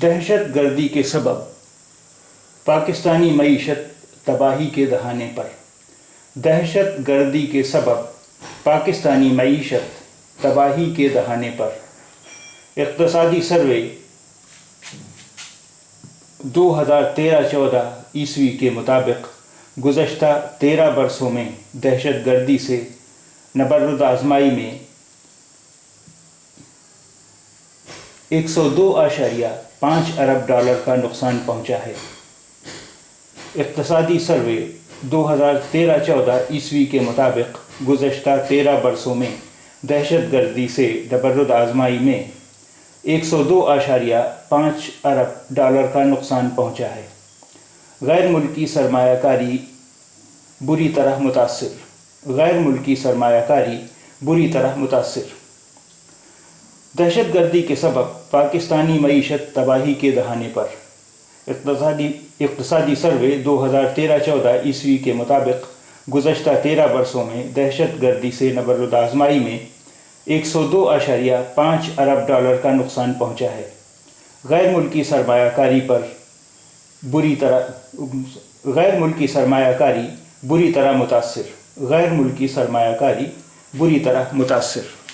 دہشت گردی کے سبب پاکستانی معیشت تباہی کے دہانے پر۔ دہشت گردی کے سبب پاکستانی معیشت تباہی کے دہانے پر۔ اقتصادی سروے 2013-14 عیسوی کے مطابق گزشتہ 13 برسوں میں دہشت گردی سے نبرد آزمائی میں $102.5 ارب کا نقصان پہنچا ہے۔ اقتصادی سروے 2013-14 عیسوی کے مطابق گزشتہ 13 برسوں میں دہشت گردی سے نبرد آزمائی میں $102.5 ارب کا نقصان پہنچا ہے۔ غیر ملکی سرمایہ کاری بری طرح متاثر۔ غیر ملکی سرمایہ کاری بری طرح متاثر۔ دہشت گردی کے سبب پاکستانی معیشت تباہی کے دہانے پر۔ اقتصادی سروے 2013-14 عیسوی کے مطابق گزشتہ 13 برسوں میں دہشت گردی سے نبرد آزمائی میں $102.5 ارب کا نقصان پہنچا ہے۔ غیر ملکی سرمایہ کاری بری طرح متاثر۔ غیر ملکی سرمایہ کاری بری طرح متاثر۔